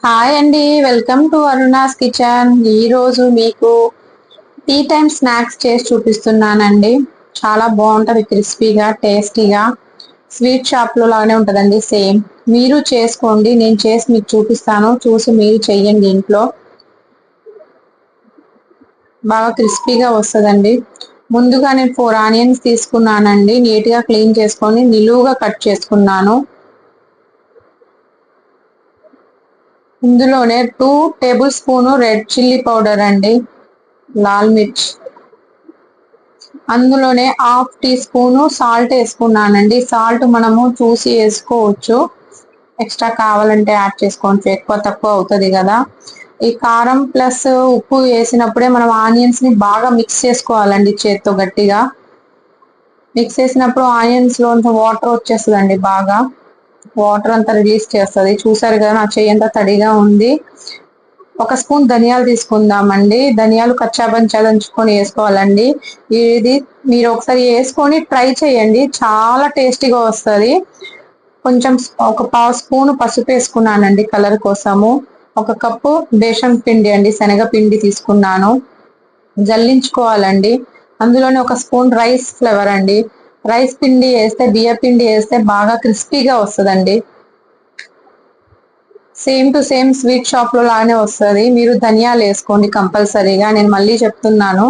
Hi అండి, welcome to Aruna's kitchen. ఈ రోజు మీకు టీ టైమ్ స్నాక్స్ చేసి చూపిస్తున్నానండి. చాలా బాగుంటది, క్రిస్పీగా టేస్టీగా. స్వీట్ షాప్ లో లాగానే ఉంటదండి సేమ్. మీరు చేసుకోండి, నేను చేసి మీకు చూపిస్తాను, చూసి మీరు చెయ్యండి ఇంట్లో. బాగా క్రిస్పీగా వస్తుందండి. ముందుగా నేను 4 ఆనియన్స్ తీసుకున్నానండి. నీట్ గా క్లీన్ చేసుకొని నిలువుగా కట్ చేసుకున్నాను. ఇందులోనే 2 table spoon red chilli powder అండి, లాల్ మిర్చ్. అందులోనే హాఫ్ టీ స్పూన్ సాల్ట్ వేసుకున్నానండి. సాల్ట్ మనము చూసి వేసుకోవచ్చు, ఎక్స్ట్రా కావాలంటే యాడ్ చేసుకోవచ్చు, ఎక్కువ తక్కువ అవుతుంది కదా. ఈ కారం ప్లస్ ఉప్పు వేసినప్పుడే మనం ఆనియన్స్ ని బాగా మిక్స్ చేసుకోవాలండి చేత్తో గట్టిగా. మిక్స్ చేసినప్పుడు ఆనియన్స్ లోంచి వాటర్ వచ్చేస్తుందండి, బాగా వాటర్ అంతా రిలీజ్ చేస్తుంది. చూసారు కదా, నా చెయ్యి అంతా తడిగా ఉంది. 1 స్పూన్ ధనియాలు తీసుకుందామండి. ధనియాలు కచ్చాబంచా దంచుకొని వేసుకోవాలండి. ఇది మీరు ఒకసారి వేసుకొని ట్రై చేయండి, చాలా టేస్టీగా వస్తుంది. కొంచెం ఒక పావు స్పూన్ పసుపు వేసుకున్నానండి కలర్ కోసము. 1 కప్పు బేషన్ పిండి అండి, శనగపిండి తీసుకున్నాను. జల్లించుకోవాలండి. అందులోనే 1 స్పూన్ రైస్ ఫ్లేవర్ అండి. రైస్ పిండి వేస్తే, బియ్య పిండి వేస్తే బాగా క్రిస్పీగా వస్తుందండి. Same to same sweet shop లో లానే వస్తుంది. మీరు ధనియాలు వేసుకోండి కంపల్సరీగా, నేను మళ్ళీ చెప్తున్నాను.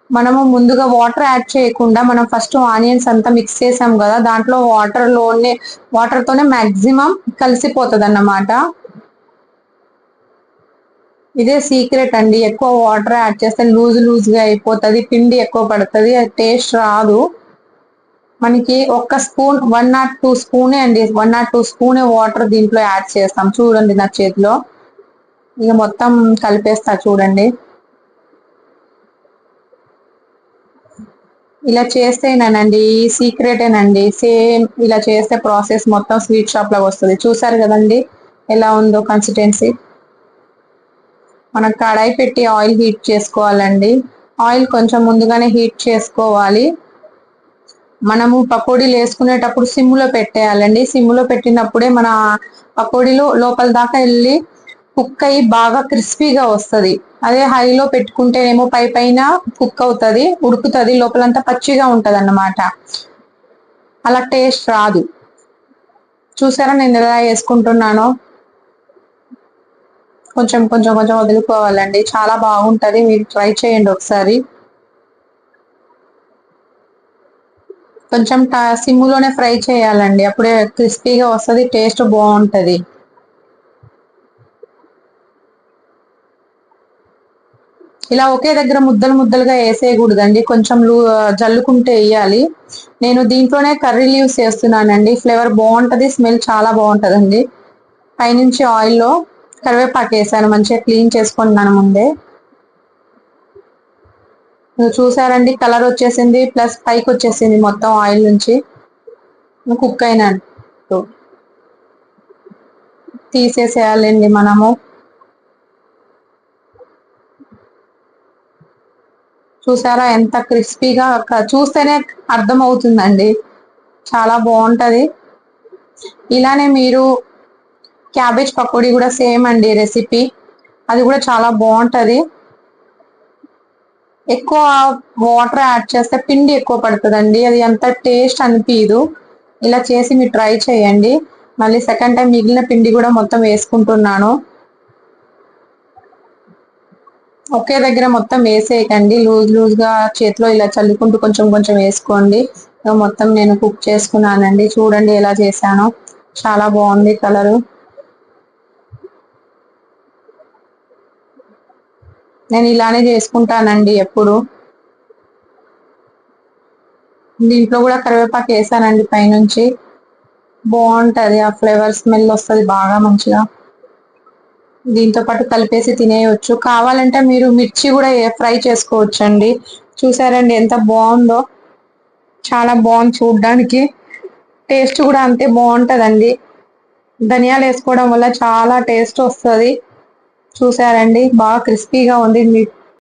మనము ముందుగా వాటర్ యాడ్ చేయకుండా మనం ఫస్ట్ ఆనియన్స్ అంతా మిక్స్ చేసాం కదా, దాంట్లో వాటర్ తోనే మాక్సిమం కలిసిపోతుంది అన్నమాట. ఇదే సీక్రెట్ అండి. ఎక్కువ వాటర్ యాడ్ చేస్తే లూజ్ గా అయిపోతుంది, పిండి ఎక్కువ పడుతుంది, అది టేస్ట్ రాదు మనకి. 1 స్పూన్ 1 or 2 స్పూనే అండి, 1 or 2 స్పూనే వాటర్ దీంట్లో యాడ్ చేస్తాం. చూడండి నా చేతిలో, ఇక మొత్తం కలిపేస్తా చూడండి. ఇలా చేస్తేనండి, సీక్రెటేనండి. సేమ్ ఇలా చేస్తే ప్రాసెస్ మొత్తం స్వీట్ షాప్ లాగా వస్తుంది. చూసారు కదండి ఎలా ఉందో కన్సిస్టెన్సీ. మనం కడాయి పెట్టి ఆయిల్ హీట్ చేసుకోవాలండి. ఆయిల్ కొంచెం ముందుగానే హీట్ చేసుకోవాలి. మనము పకోడీలు వేసుకునేటప్పుడు సిమ్లో పెట్టేయాలండి. సిమ్లో పెట్టినప్పుడే మన పకోడీలు లోపల దాకా వెళ్ళి కుక్ అయ్యి బాగా క్రిస్పీగా వస్తుంది. అదే హైలో పెట్టుకుంటేనేమో పైన కుక్ అవుతుంది, ఉడుకుతుంది, లోపలంతా పచ్చిగా ఉంటది అన్నమాట. అలా టేస్ట్ రాదు. చూసారా నేను ఎలా వేసుకుంటున్నానో. కొంచెం కొంచెం కొంచెం వదులుకోవాలండి, చాలా బాగుంటది. మీరు ట్రై చేయండి ఒకసారి. కొంచెం సిమ్లోనే ఫ్రై చేయాలండి, అప్పుడే క్రిస్పీగా వస్తుంది, టేస్ట్ బాగుంటది. ఇలా ఒకే దగ్గర ముద్దలు ముద్దలుగా వేసేయకూడదండి, కొంచెం జల్లుకుంటే వేయాలి. నేను దీంట్లోనే కర్రీ లీవ్స్ వేస్తున్నానండి, ఫ్లేవర్ బాగుంటది, స్మెల్ చాలా బాగుంటదండి. పైనుంచి ఆయిల్లో కరివేపాకు వేసాను, మంచిగా క్లీన్ చేసుకుంటున్నాను ముందే. చూసారండి, కలర్ వచ్చేసింది, ప్లస్ పైకి వచ్చేసింది మొత్తం ఆయిల్ నుంచి. కుక్ అయినట్టు తీసేసేయాలండి మనము. చూసారా ఎంత క్రిస్పీగా, చూస్తేనే అర్థం అవుతుందండి, చాలా బాగుంటది. ఇలానే మీరు క్యాబేజ్ పకోడీ కూడా సేమ్ అండి రెసిపీ, అది కూడా చాలా బాగుంటది. ఎక్కువ వాటర్ యాడ్ చేస్తే పిండి ఎక్కువ పడుతుందండి, అది అంత టేస్ట్ అనిపించదు. ఇలా చేసి మీరు ట్రై చేయండి. మళ్ళీ సెకండ్ టైం మిగిలిన పిండి కూడా మొత్తం వేసుకుంటున్నాను. ఒకే దగ్గర మొత్తం వేసేయకండి, లూజ్ గా చేతిలో ఇలా చల్లుకుంటూ కొంచెం కొంచెం వేసుకోండి. మొత్తం నేను కుక్ చేసుకున్నానండి, చూడండి ఎలా చేశానో, చాలా బాగుంది కలరు. నేను ఇలానే చేసుకుంటానండి ఎప్పుడు. దీంట్లో కూడా కరివేపాకు వేసానండి పైనుంచి, బాగుంటది, ఆ ఫ్లేవర్ స్మెల్ వస్తుంది బాగా మంచిగా. దీంతో పాటు కలిపేసి తినేయవచ్చు. కావాలంటే మీరు మిర్చి కూడా ఫ్రై చేసుకోవచ్చు అండి. చూసారండి ఎంత బాగుందో, చాలా బాగుంది చూడడానికి, టేస్ట్ కూడా అంతే బాగుంటదండి. ధనియాలు వేసుకోవడం వల్ల చాలా టేస్ట్ వస్తుంది. చూసారండి బాగా క్రిస్పీగా ఉంది.